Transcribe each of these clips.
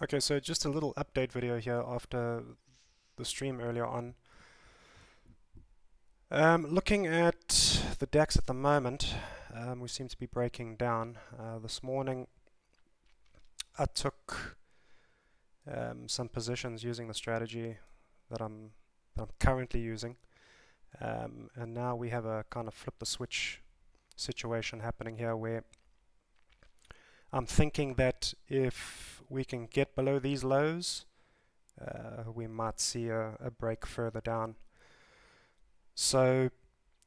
Okay, so just a little update video here after the stream earlier on. Looking at the DAX at the moment, we seem to be breaking down. This morning I took some positions using the strategy that I'm currently using, and now we have a kind of flip the switch situation happening here where I'm thinking that if we can get below these lows, we might see a break further down. So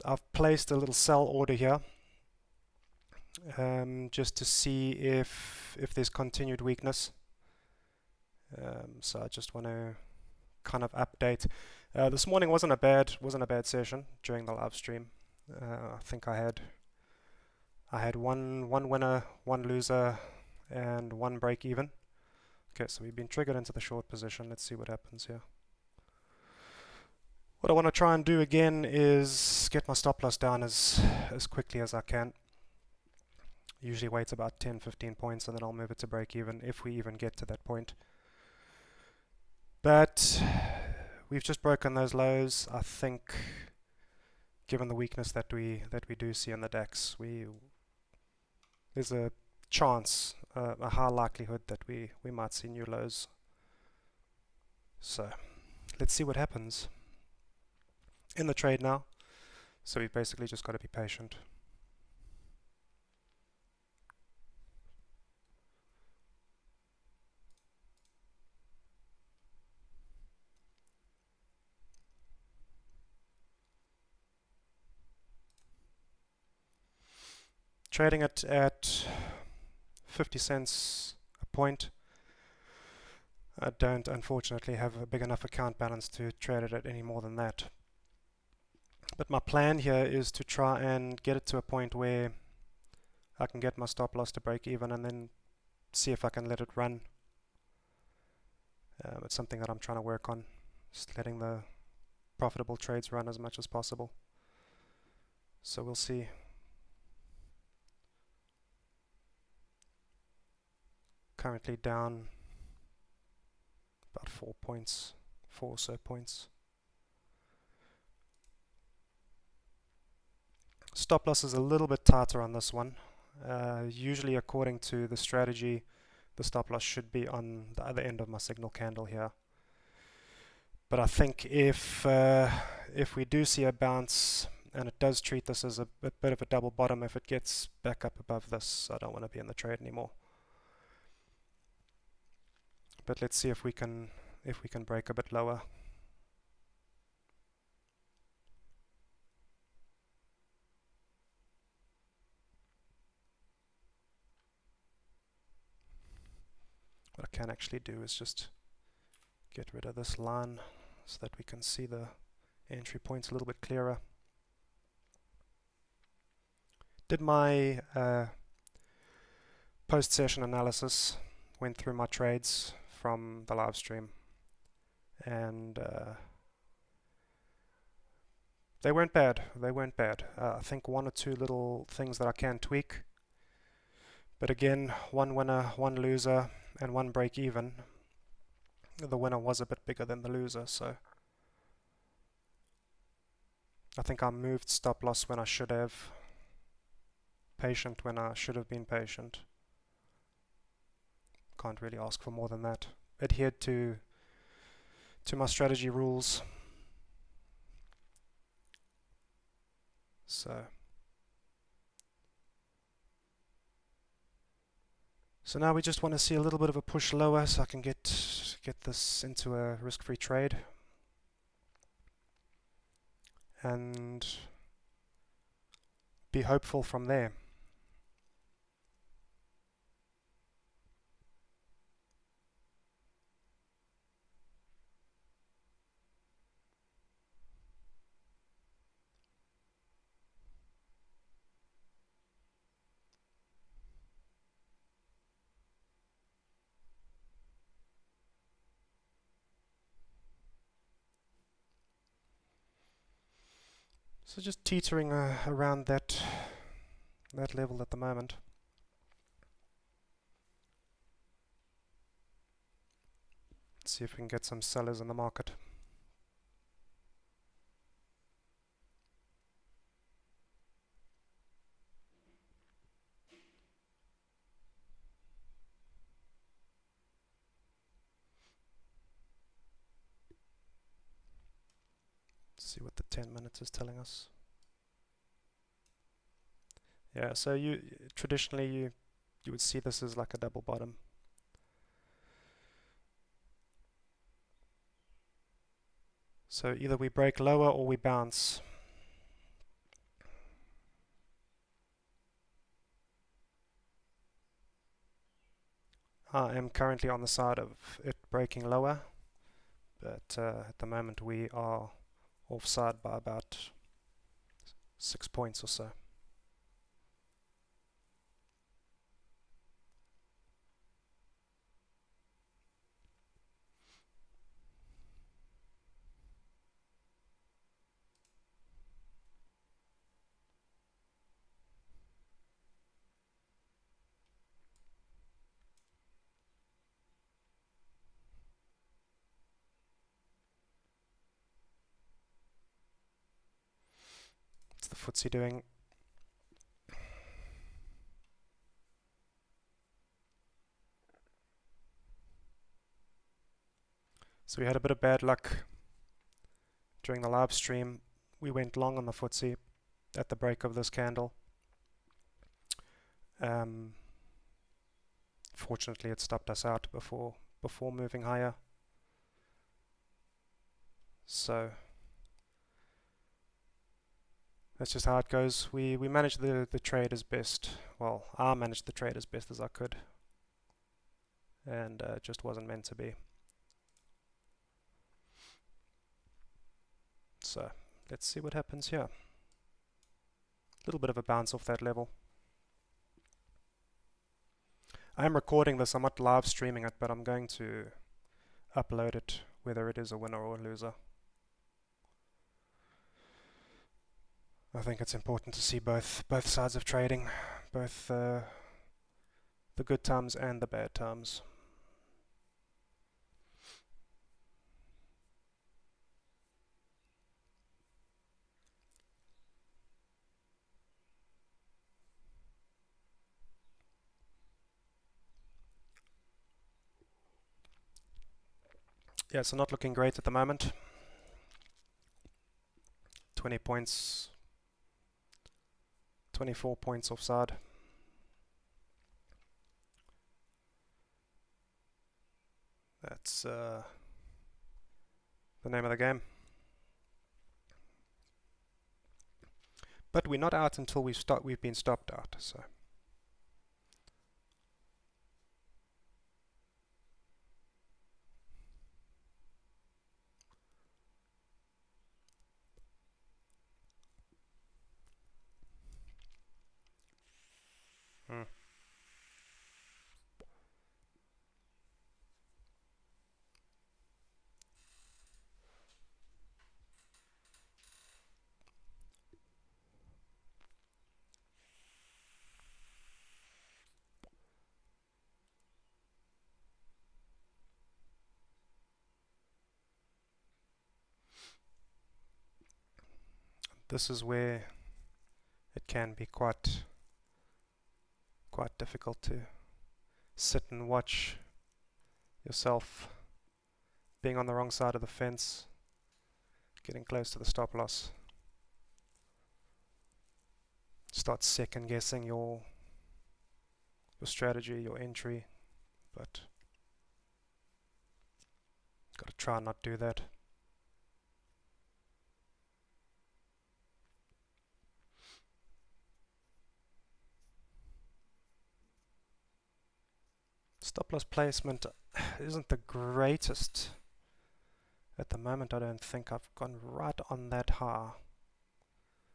I've placed a little sell order here, just to see if there's continued weakness. So I just want to kind of update. This morning wasn't a bad session during the live stream. I think I had one winner, one loser, and one break even. Okay, so we've been triggered into the short position. Let's see what happens here. What I want to try and do again is get my stop loss down as quickly as I can. Usually waits about 10-15 points and then I'll move it to break even if we even get to that point. But we've just broken those lows. I think given the weakness that we do see in the DAX, there's a chance, a high likelihood that we might see new lows. So let's see what happens in the trade now. So we've basically just got to be patient. Trading it at 50 cents a point. I don't unfortunately have a big enough account balance to trade it at any more than that. But my plan here is to try and get it to a point where I can get my stop loss to break even and then see if I can let it run. It's something that I'm trying to work on, just letting the profitable trades run as much as possible. So we'll see. Currently down about 4 or so points. Stop loss is a little bit tighter on this one. Usually according to the strategy, the stop loss should be on the other end of my signal candle here. But I think if we do see a bounce and it does treat this as a bit of a double bottom, if it gets back up above this, I don't want to be in the trade anymore. But let's see if we can break a bit lower. What I can actually do is just get rid of this line so that we can see the entry points a little bit clearer. Did my post-session analysis, went through my trades from the live stream, and they weren't bad. I think one or two little things that I can tweak, but again, one winner, one loser, and one break even. The winner was a bit bigger than the loser, so I think I moved stop loss when I should have, patient when I should have been patient. Can't really ask for more than that. Adhered to my strategy rules. So now we just want to see a little bit of a push lower so I can get this into a risk-free trade and be hopeful from there. So just teetering around that level at the moment. see if we can get some sellers in the market. See what the 10 minutes is telling us. Yeah, so traditionally you would see this as like a double bottom. So either we break lower or we bounce. I am currently on the side of it breaking lower, but at the moment we are offside by about 6 points or so. What's the FTSE doing? So we had a bit of bad luck during the live stream. We went long on the FTSE at the break of this candle. Fortunately, it stopped us out before moving higher. So that's just how it goes. We managed the trade as best. Well, I managed the trade as best as I could, and it just wasn't meant to be. So let's see what happens here. A little bit of a bounce off that level. I am recording this. I'm not live streaming it, but I'm going to upload it whether it is a winner or a loser. I think it's important to see both sides of trading, both the good times and the bad times. Yeah, so not looking great at the moment. 20 points, 24 points offside. That's the name of the game. But we're not out until we've been stopped out. So. This is where it can be quite difficult to sit and watch yourself being on the wrong side of the fence, getting close to the stop loss. Start second guessing your strategy, your entry, but got to try and not do that. Stop loss placement isn't the greatest at the moment. I don't think I've gone right on that high.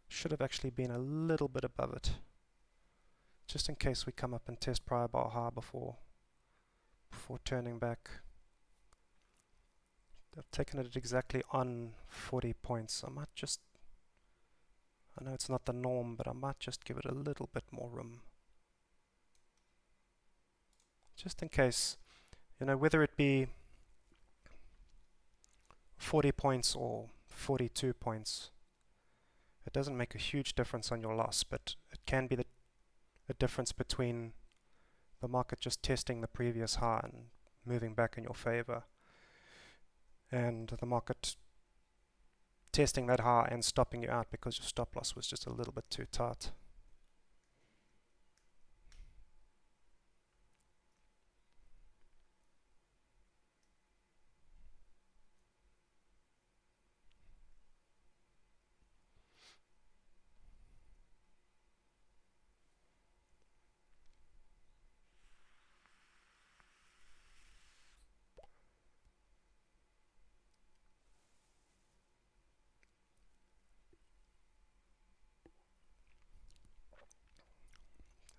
Should have actually been a little bit above it, just in case we come up and test prior bar high before turning back. I've taken it exactly on 40 points. I know it's not the norm, but I might just give it a little bit more room. Just in case, whether it be 40 points or 42 points. It doesn't make a huge difference on your loss, but it can be the difference between the market just testing the previous high and moving back in your favor, and the market testing that high and stopping you out because your stop loss was just a little bit too tight.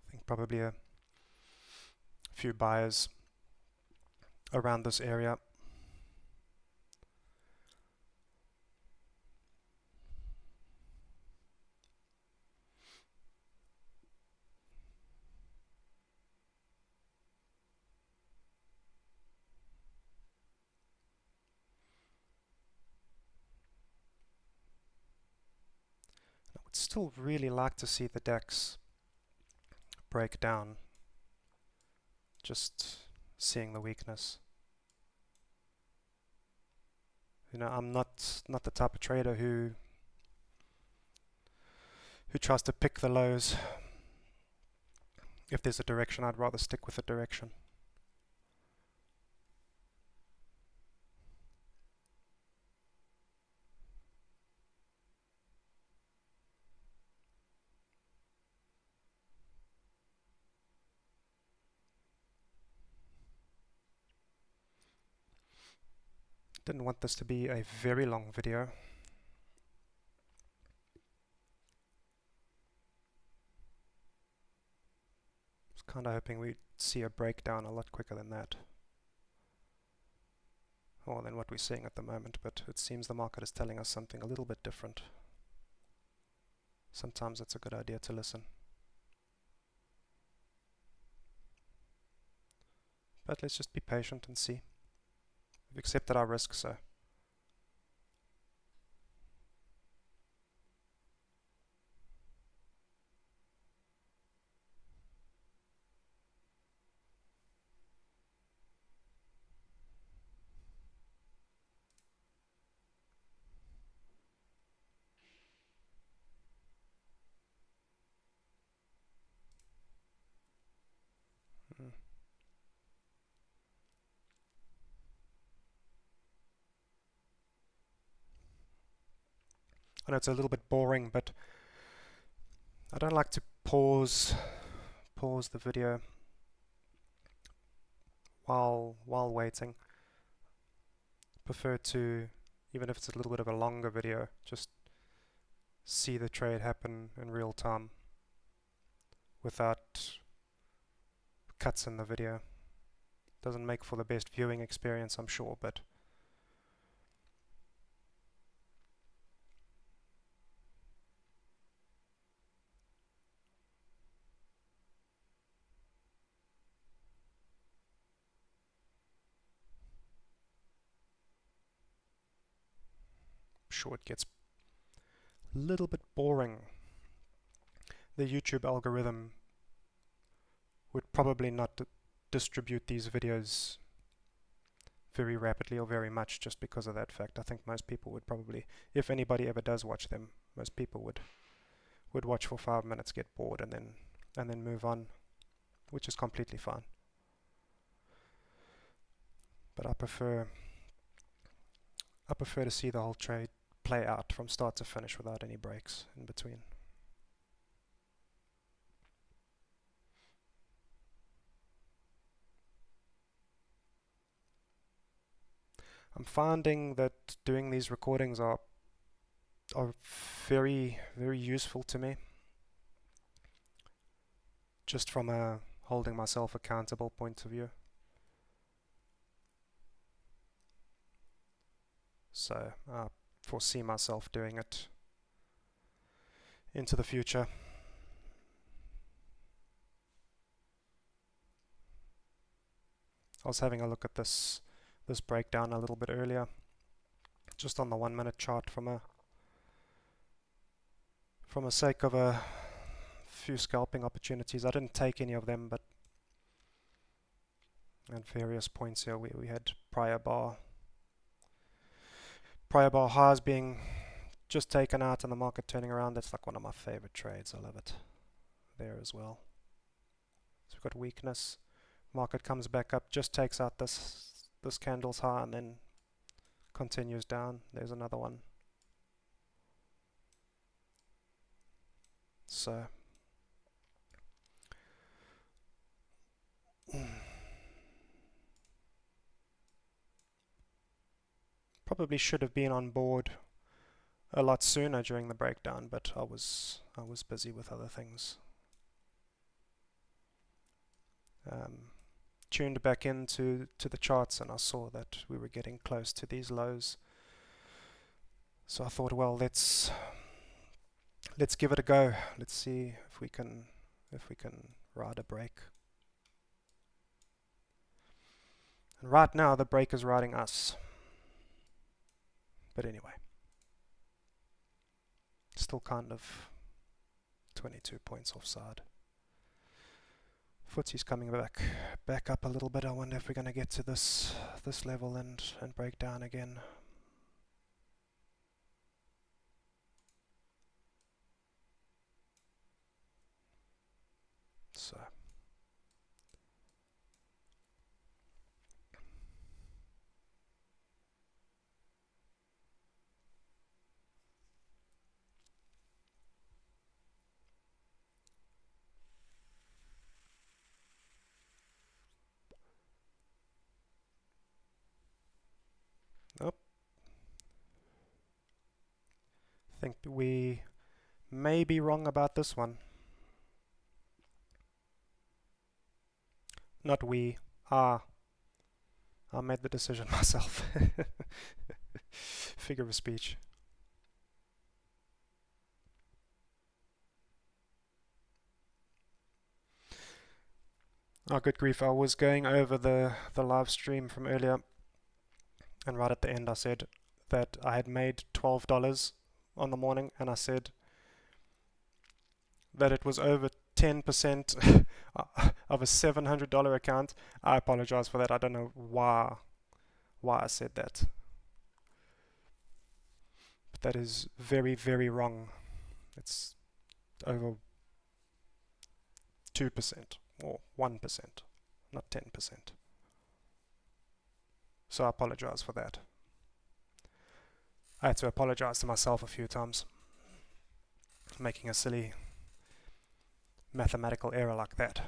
I think probably a few buyers around this area. I would still really like to see the DAX break down, just seeing the weakness. You know, I'm not the type of trader who tries to pick the lows. If there's a direction, I'd rather stick with the direction. Didn't want this to be a very long video. Was kind of hoping we'd see a breakdown a lot quicker than that, or than what we're seeing at the moment, but it seems the market is telling us something a little bit different. Sometimes it's a good idea to listen. But let's just be patient and see. We've accepted our risk, so I know it's a little bit boring, but I don't like to pause the video while waiting. Prefer to, even if it's a little bit of a longer video, just see the trade happen in real time without cuts in the video. Doesn't make for the best viewing experience, I'm sure, but I'm sure it gets a little bit boring. The YouTube algorithm would probably not distribute these videos very rapidly or very much just because of that fact. I think most people would probably, if anybody ever does watch them, most people would watch for 5 minutes, get bored, and then move on, which is completely fine. But I prefer to see the whole trade play out from start to finish without any breaks in between. I'm finding that doing these recordings are very, very useful to me, just from a holding myself accountable point of view. So I foresee myself doing it into the future. I was having a look at this breakdown a little bit earlier, just on the 1 minute chart from a sake of a few scalping opportunities. I didn't take any of them, but at various points here we had prior bar highs being just taken out and the market turning around. That's like one of my favorite trades. I love it there as well. So we've got weakness. Market comes back up, just takes out this candle's high and then continues down. There's another one. So probably should have been on board a lot sooner during the breakdown, but I was busy with other things. Tuned back into the charts and I saw that we were getting close to these lows. So I thought, well, let's give it a go. Let's see if we can ride a break. And right now the break is riding us. But anyway, still kind of 22 points offside. FTSE's coming back up a little bit. I wonder if we're going to get to this level and break down again. So I think we may be wrong about this one. Not we. I made the decision myself. Figure of speech. Oh, good grief. I was going over the live stream from earlier, and right at the end I said that I had made $12 on the morning, and I said that it was over 10% of a $700 account. I apologize for that. I don't know why I said that. But that is very, very wrong. It's over 2% or 1%, not 10%. So I apologize for that. I had to apologize to myself a few times, making a silly mathematical error like that.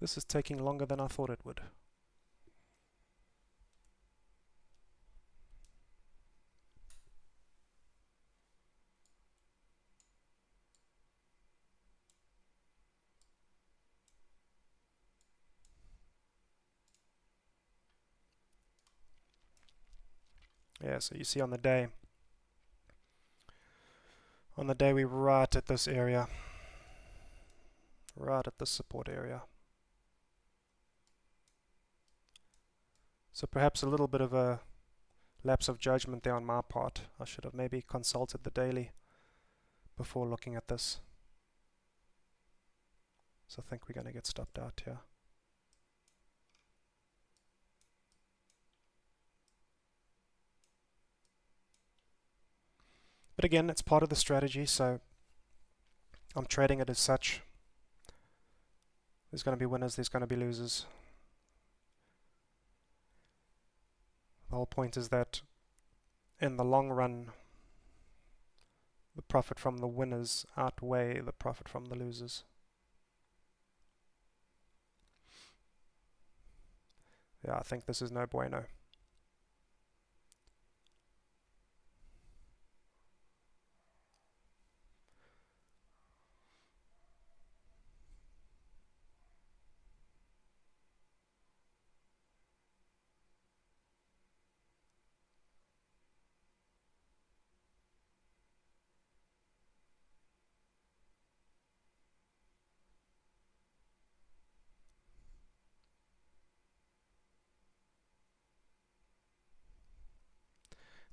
This is taking longer than I thought it would. Yeah, so you see on the day we're right at this area, right at the support area. So perhaps a little bit of a lapse of judgment there on my part. I should have maybe consulted the daily before looking at this. So I think we're going to get stopped out here. But again, it's part of the strategy, so I'm trading it as such. There's going to be winners, there's going to be losers. The whole point is that in the long run, the profit from the winners outweigh the profit from the losers. Yeah, I think this is no bueno.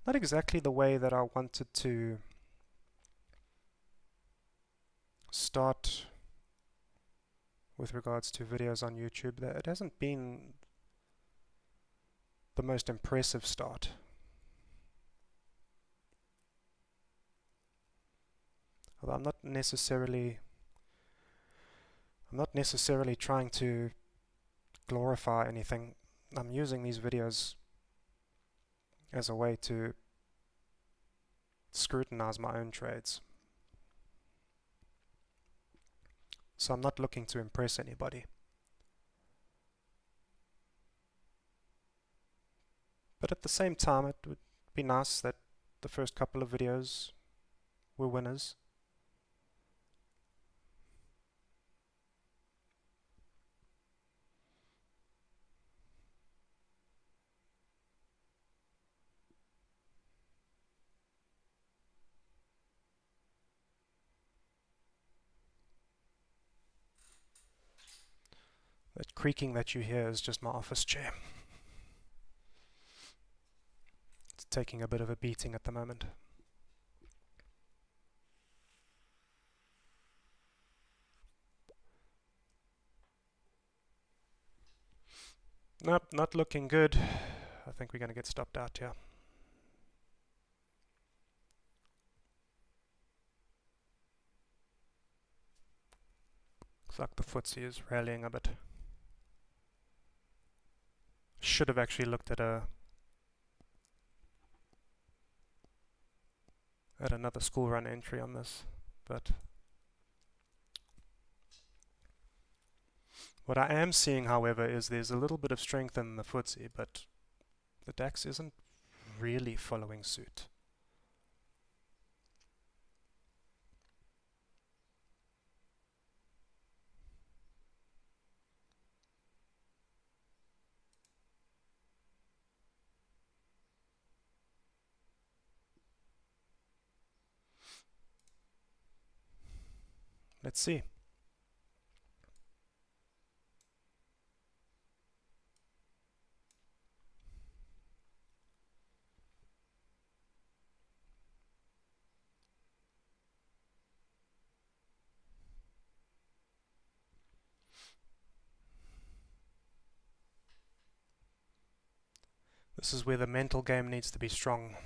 not exactly the way that I wanted to start with regards to videos on YouTube. That it hasn't been the most impressive start. Although I'm not necessarily trying to glorify anything. I'm using these videos as a way to scrutinize my own trades. So I'm not looking to impress anybody. But at the same time, it would be nice that the first couple of videos were winners. That creaking that you hear is just my office chair. It's taking a bit of a beating at the moment. Nope, not looking good. I think we're going to get stopped out here. Looks like the FTSE is rallying a bit. Should have actually looked at another school run entry on this, but what I am seeing, however, is there's a little bit of strength in the FTSE, but the DAX isn't really following suit. Let's see. This is where the mental game needs to be strong.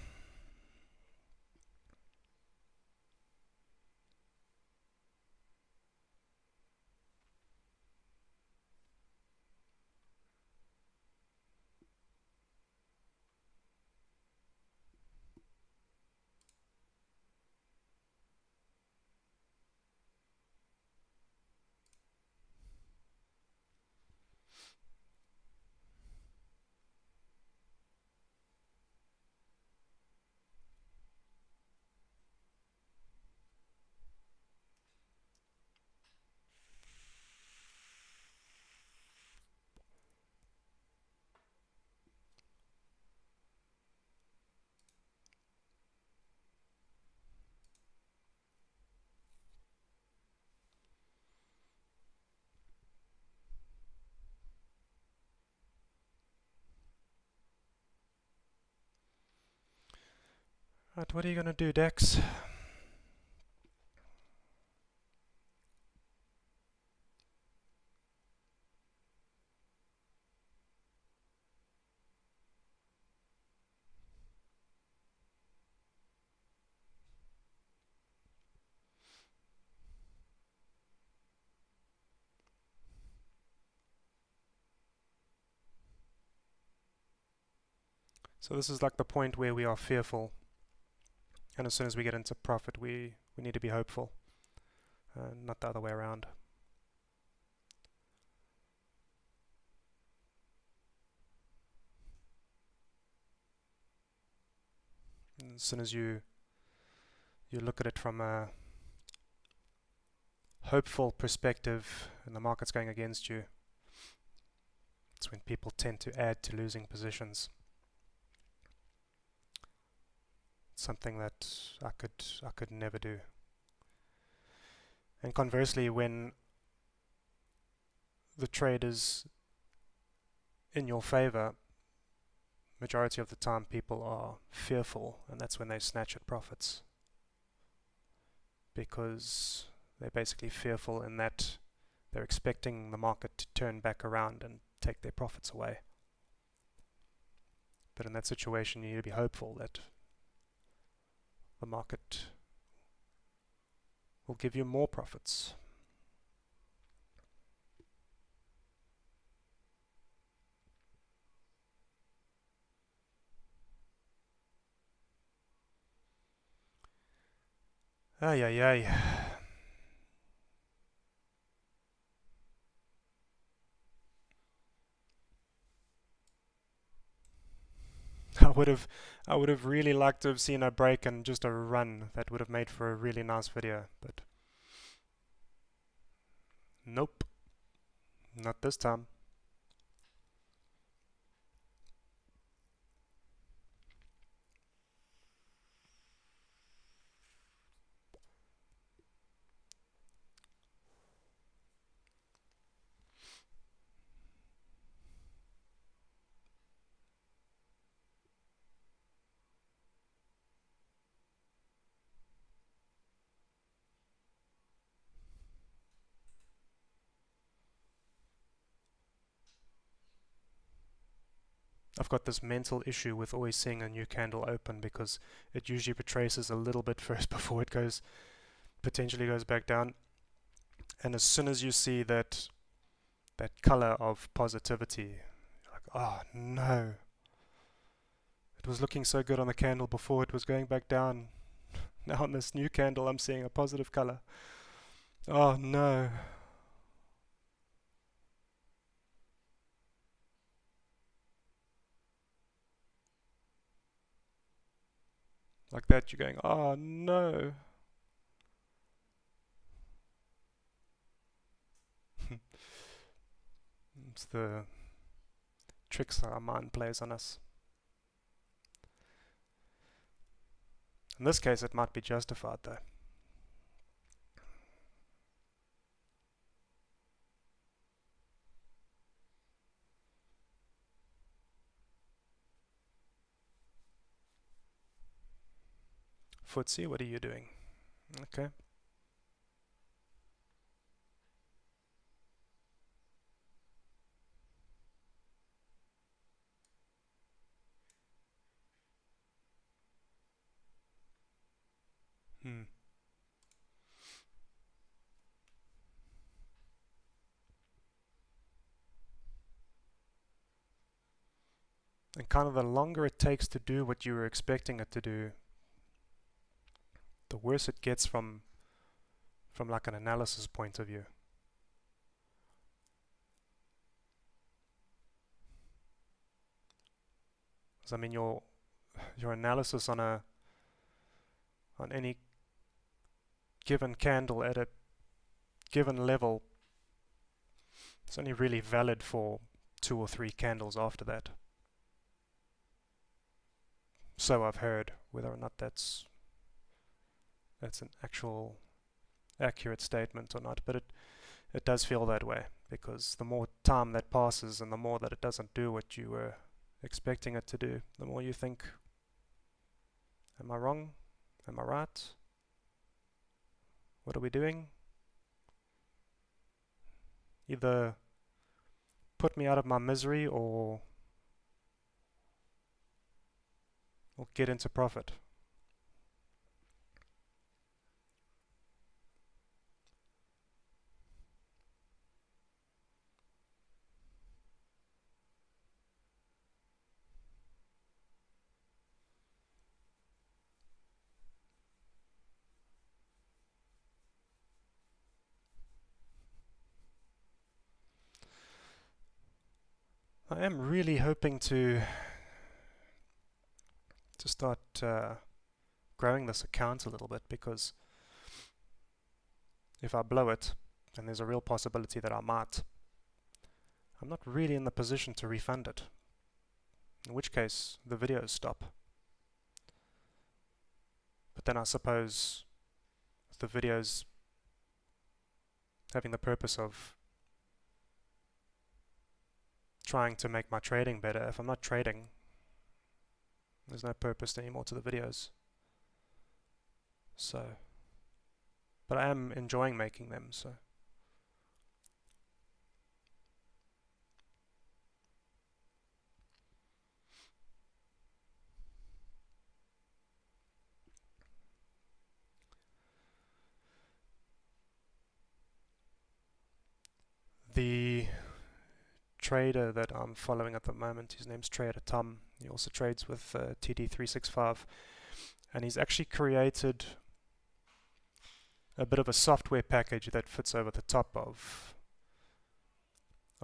Right, what are you going to do, DAX? So this is like the point where we are fearful, and as soon as we get into profit, we need to be hopeful, not the other way around. And as soon as you look at it from a hopeful perspective and the market's going against you, it's when people tend to add to losing positions. Something that I could never do. And conversely, when the trade is in your favor, majority of the time people are fearful, and that's when they snatch at profits, because they're basically fearful in that they're expecting the market to turn back around and take their profits away. But in that situation, you need to be hopeful that the market will give you more profits. Ay, ay, ay. I would have really liked to have seen a break and just a run. That would have made for a really nice video, but nope, not this time. I've got this mental issue with always seeing a new candle open because it usually retraces a little bit first before it potentially goes back down. And as soon as you see that color of positivity, you're like, oh no, it was looking so good on the candle before it was going back down. Now on this new candle I'm seeing a positive color. Oh no. Like that, you're going, oh no. It's the tricks that our mind plays on us. In this case, it might be justified though. Footsie, what are you doing? Okay. Hmm. And kind of the longer it takes to do what you were expecting it to do, the worse it gets from like an analysis point of view. So, I mean, your analysis on any given candle at a given level, it's only really valid for 2 or 3 candles after that. So I've heard. Whether or not that's an actual accurate statement or not, but it does feel that way, because the more time that passes and the more that it doesn't do what you were expecting it to do, the more you think, am I wrong? Am I right? What are we doing? Either put me out of my misery or get into profit. I am really hoping to start growing this account a little bit, because if I blow it, and there's a real possibility that I might, I'm not really in the position to refund it, in which case the videos stop. But then I suppose the videos having the purpose of trying to make my trading better, if I'm not trading, There's no purpose anymore to the videos. So, but I am enjoying making them, so. The trader that I'm following at the moment, his name's Trader Tom. He also trades with TD365, and he's actually created a bit of a software package that fits over the top of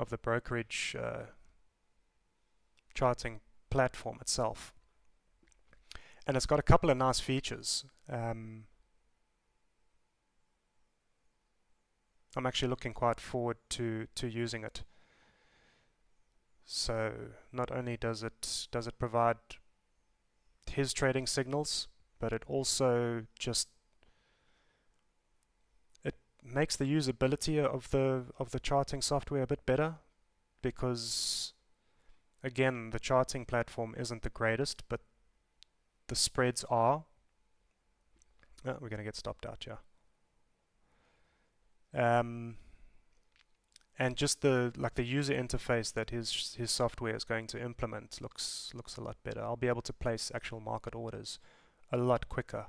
the brokerage charting platform itself, and it's got a couple of nice features. I'm actually looking quite forward to using it. So not only does it provide his trading signals, but it also just makes the usability of the charting software a bit better, because again, the charting platform isn't the greatest, but the spreads are. Oh, we're going to get stopped out here. And just the user interface that his software is going to implement looks a lot better. I'll be able to place actual market orders a lot quicker.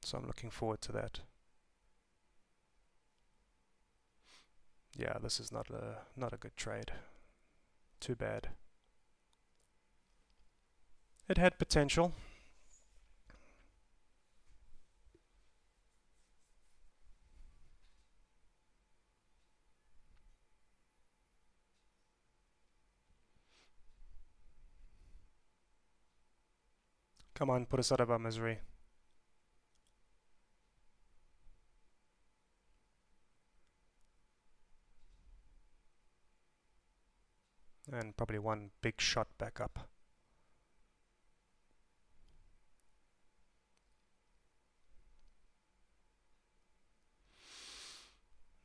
So I'm looking forward to that. Yeah, this is not a good trade. Too bad. It had potential. Come on, put us out of our misery. And probably one big shot back up.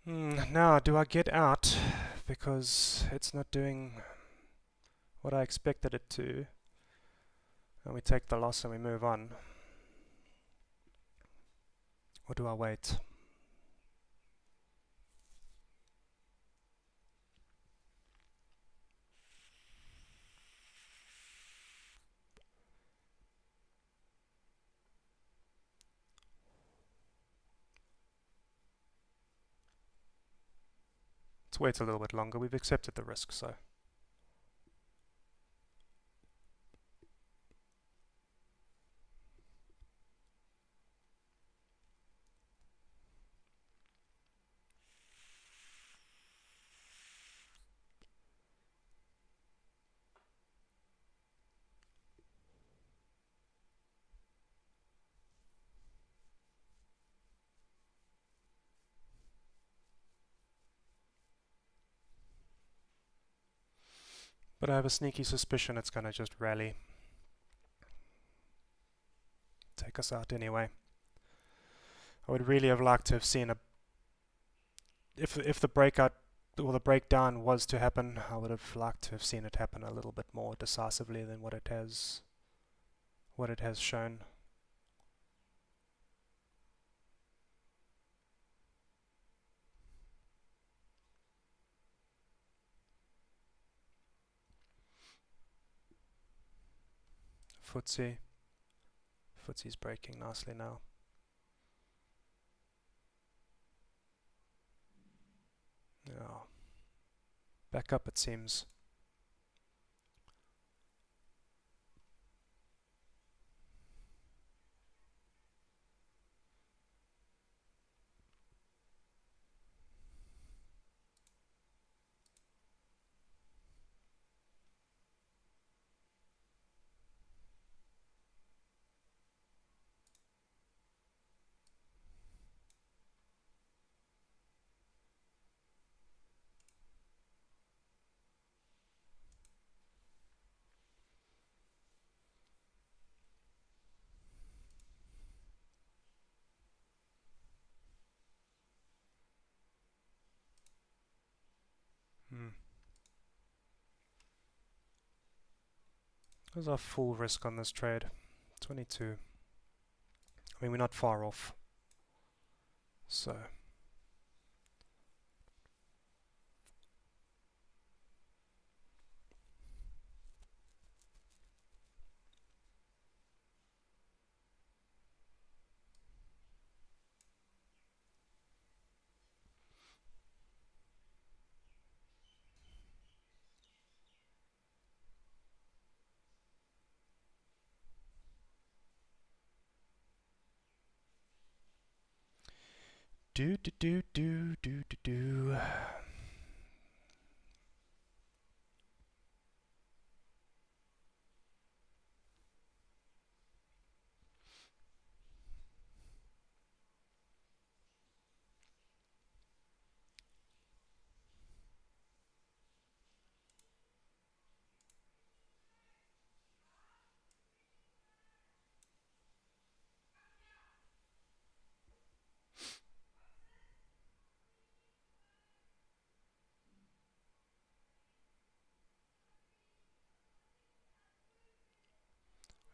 Now, do I get out because it's not doing what I expected it to, and we take the loss and we move on? Or do I wait? Let's wait a little bit longer. We've accepted the risk, so. But I have a sneaky suspicion it's going to just rally. Take us out anyway. I would really have liked to have seen if the breakout or the breakdown was to happen, I would have liked to have seen it happen a little bit more decisively than what it has shown. FTSE's breaking nicely now. Yeah. Back up, it seems. What's our full risk on this trade? 22. I mean, we're not far off. So do do do do do do do.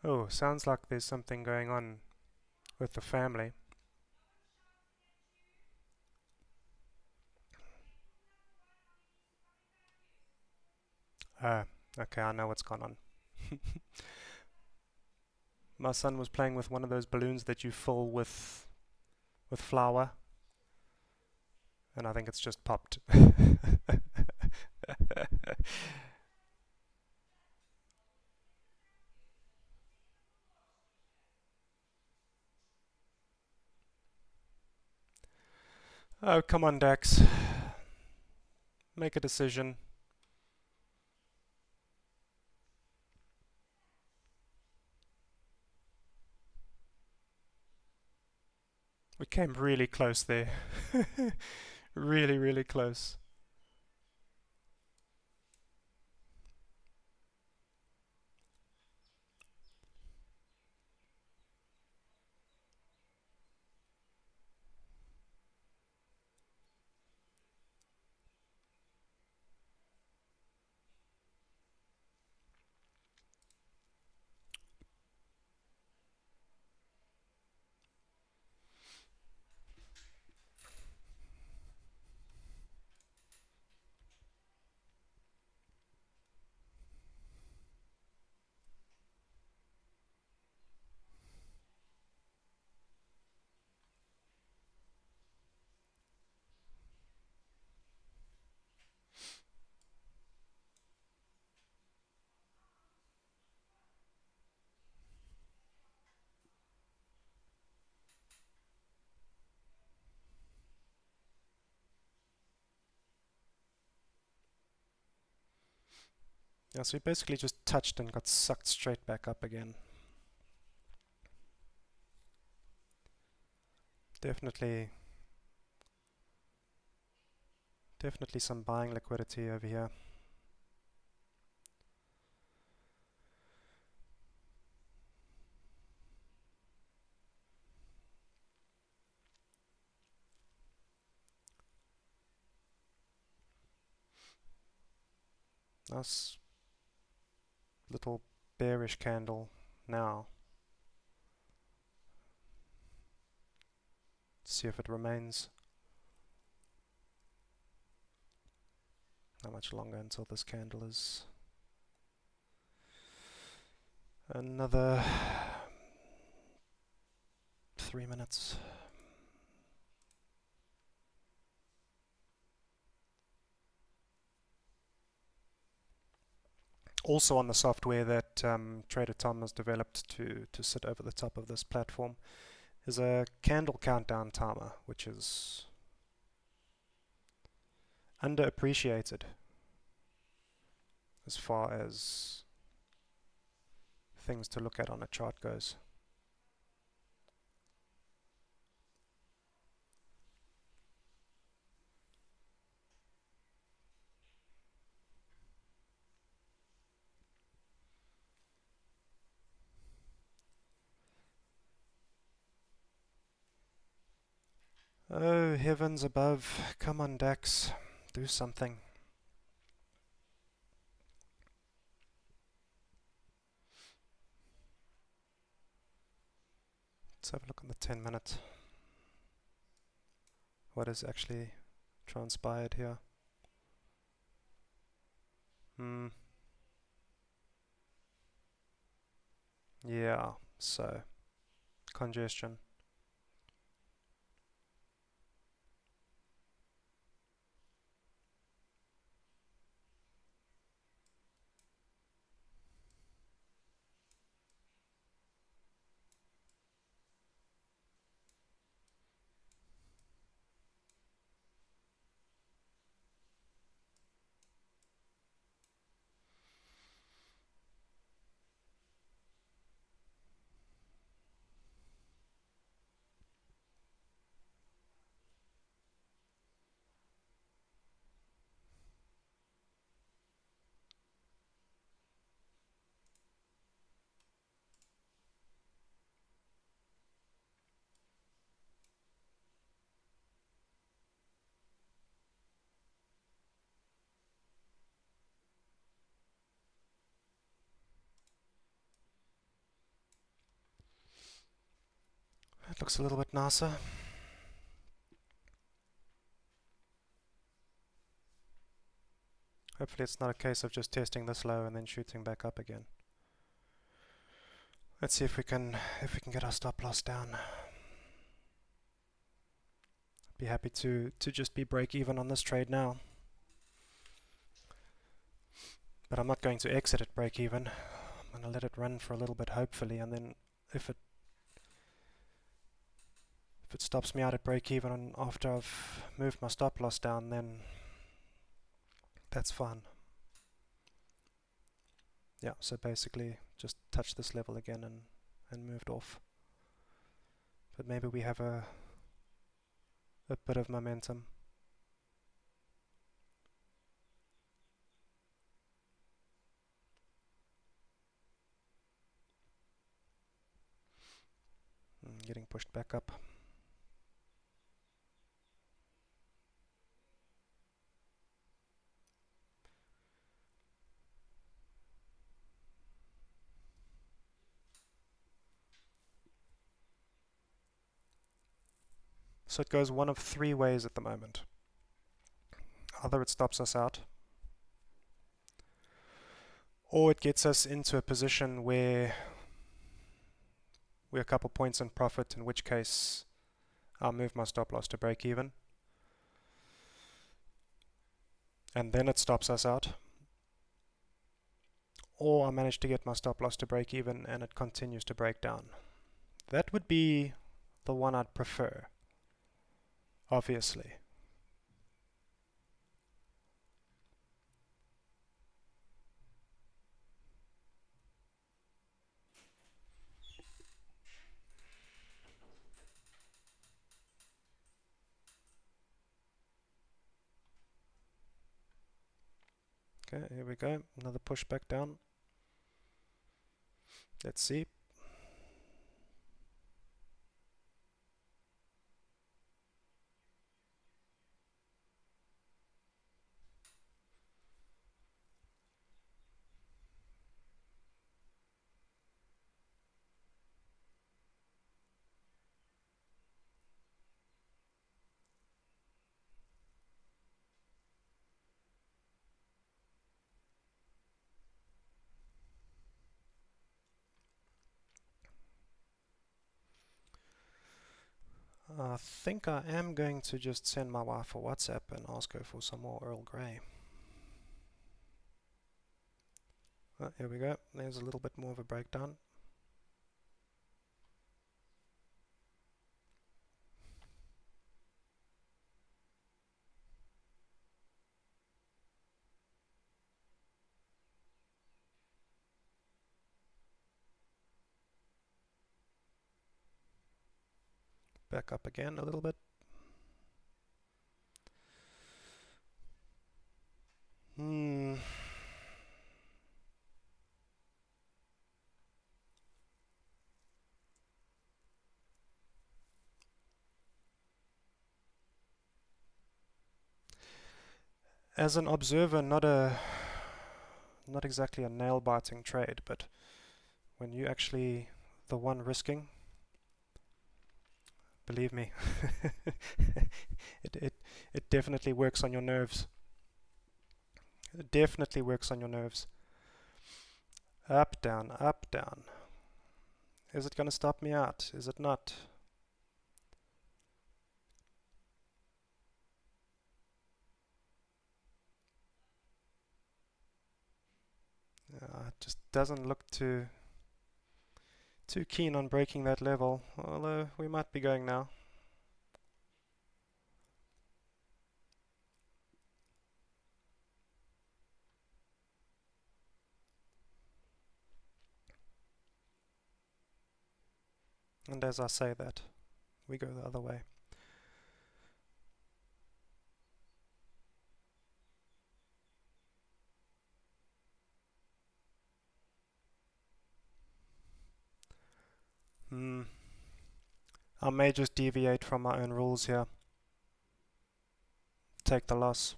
Oh, sounds like there's something going on with the family. Ah, okay, I know what's gone on. My son was playing with one of those balloons that you fill with flour, and I think it's just popped. Oh, come on, Dax. Make a decision. We came really close there. Really, really close. Yeah, so we basically just touched and got sucked straight back up again. Definitely, definitely some buying liquidity over here. Nice little bearish candle now. See if it remains. How much longer until this candle is? Another 3 minutes. Also on the software that Trader Tom has developed to sit over the top of this platform is a candle countdown timer, which is underappreciated as far as things to look at on a chart goes. Oh, heavens above. Come on, Dax. Do something. Let's have a look on the 10-minute. What has actually transpired here? Yeah, so congestion. It looks a little bit nicer. Hopefully it's not a case of just testing this low and then shooting back up again. Let's see if we can get our stop loss down. Be happy to just be break even on this trade now. But I'm not going to exit at break even. I'm going to let it run for a little bit hopefully, and then if it stops me out at break even after I've moved my stop loss down, then that's fine. Yeah, so basically just touch this level again and moved off. But maybe we have a bit of momentum. Getting pushed back up. So it goes one of three ways at the moment. Either it stops us out, or it gets us into a position where we're a couple points in profit, in which case I'll move my stop loss to break even. And then it stops us out. Or I manage to get my stop loss to break even and it continues to break down. That would be the one I'd prefer, obviously. Okay, here we go. Another push back down. Let's see. I think I am going to just send my wife a WhatsApp and ask her for some more Earl Grey. Here we go. There's a little bit more of a breakdown. Back up again a little bit. As an observer, not exactly a nail-biting trade, but when you actually the one risking, believe me. it, it, it definitely works on your nerves. It definitely works on your nerves. Up, down, up, down. Is it going to stop me out? Is it not? It just doesn't look too keen on breaking that level, although we might be going now. And as I say that, we go the other way. I may just deviate from my own rules here. Take the loss.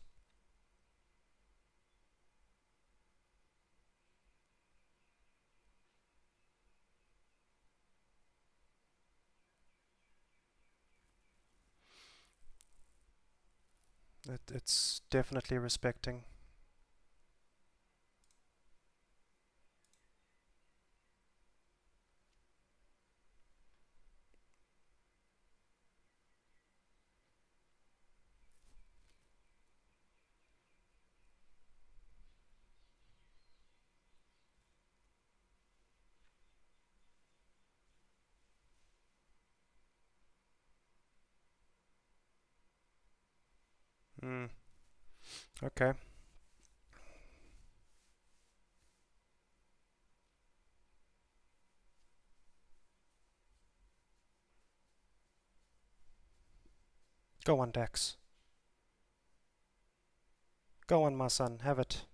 It's definitely respecting. Okay. Go on, Dax. Go on, my son. Have it.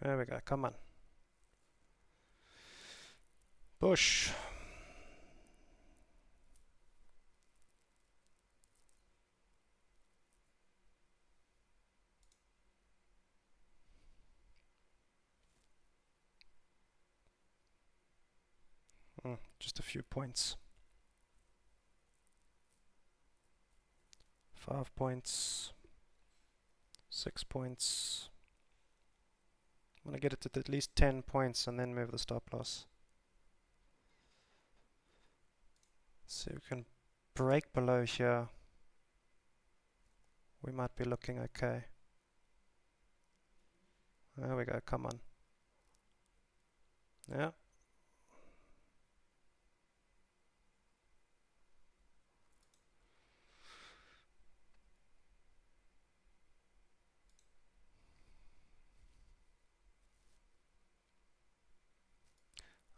There we go. Come on. Push. Just a few points. 5 points. 6 points. I'm going to get it to at least 10 points and then move the stop loss. See if we can break below here. We might be looking okay. There we go, come on. Yeah.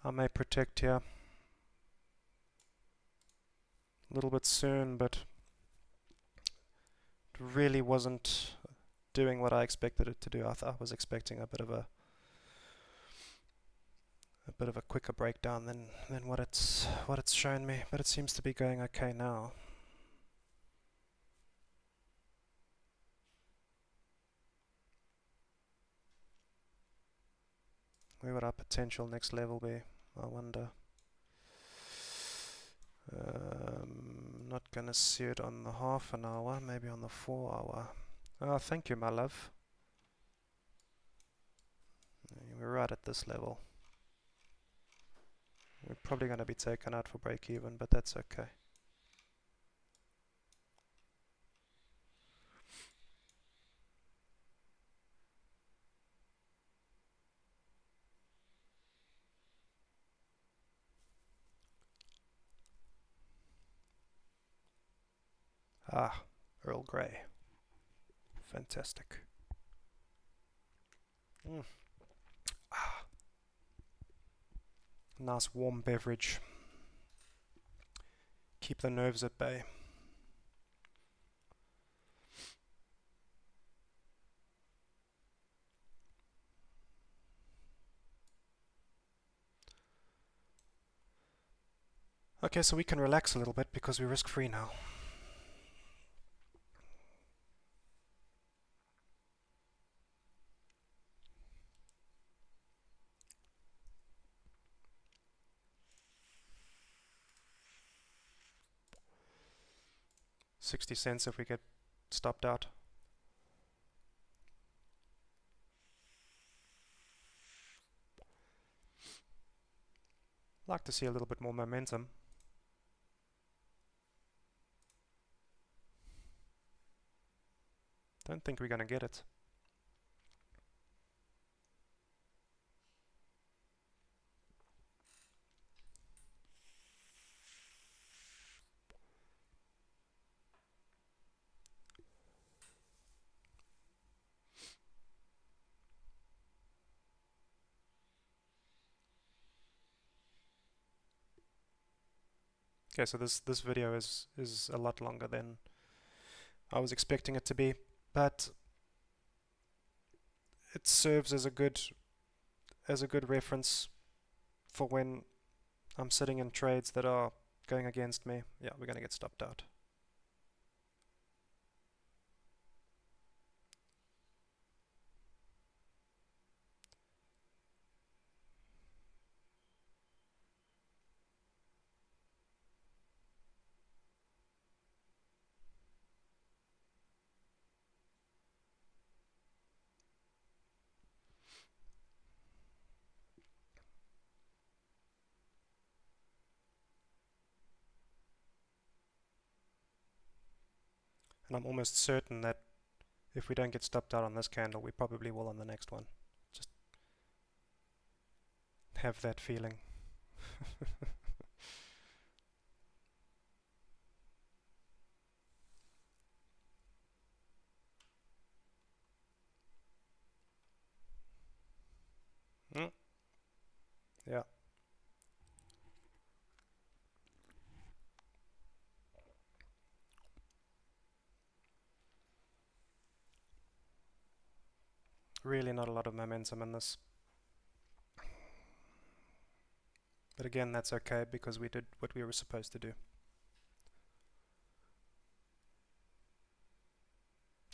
I may protect here. A little bit soon, but it really wasn't doing what I expected it to do. I was expecting a bit of a quicker breakdown than what it's shown me, but it seems to be going okay now. Where would our potential next level be? I wonder. Not gonna see it on the half an hour, maybe on the 4 hour. Oh, thank you, my love. We're right at this level. We're probably going to be taken out for break even, but that's okay. Ah, Earl Grey. Fantastic. Ah. Nice warm beverage. Keep the nerves at bay. Okay, so we can relax a little bit because we're risk-free now. 60 cents if we get stopped out. Like to see a little bit more momentum. Don't think we're going to get it. Okay, so this video is a lot longer than I was expecting it to be, but it serves as a good reference for when I'm sitting in trades that are going against me. Yeah, we're going to get stopped out. And I'm almost certain that if we don't get stopped out on this candle, we probably will on the next one. Just have that feeling. Yeah. Really not a lot of momentum in this. But again, that's okay because we did what we were supposed to do.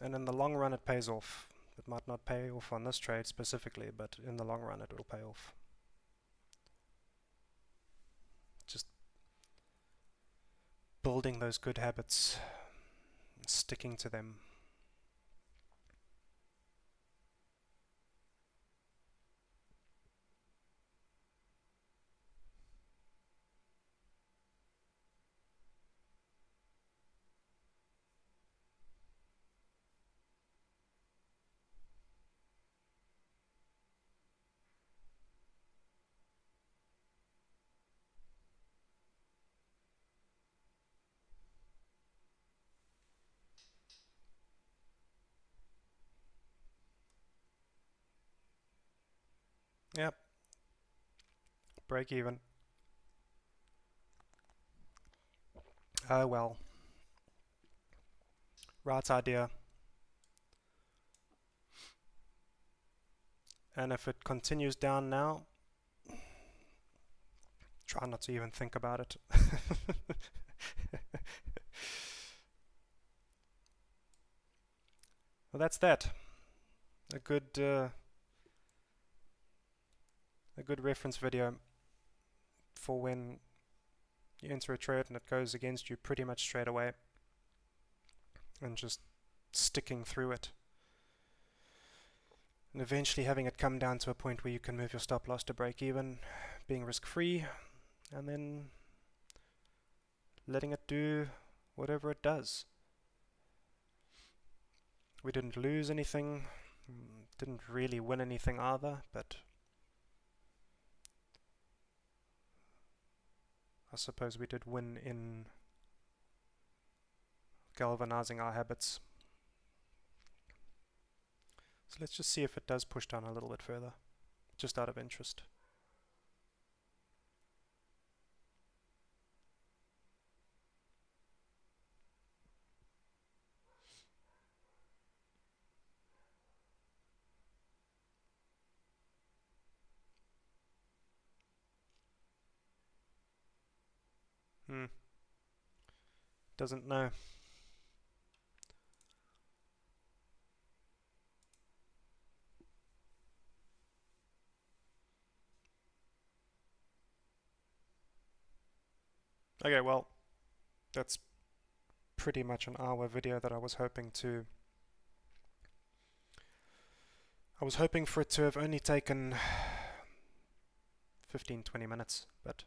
And in the long run it pays off. It might not pay off on this trade specifically, but in the long run it will pay off. Just building those good habits, sticking to them. Yep. Break even. Oh well. Right idea. And if it continues down now, try not to even think about it. Well, that's that. A good reference video for when you enter a trade and it goes against you pretty much straight away, and just sticking through it, and eventually having it come down to a point where you can move your stop loss to break even, being risk free, and then letting it do whatever it does. We didn't lose anything, didn't really win anything either, but I suppose we did win in galvanizing our habits. So let's just see if it does push down a little bit further, just out of interest. Doesn't know. Okay, well, that's pretty much an hour video that I was hoping for it to have only taken 15-20 minutes, but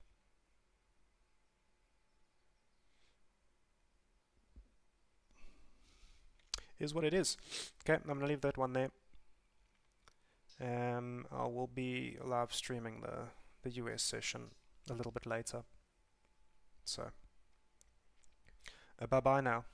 is what it is. Okay, I'm gonna leave that one there. I will be live streaming the US session a little bit later. So, bye bye now.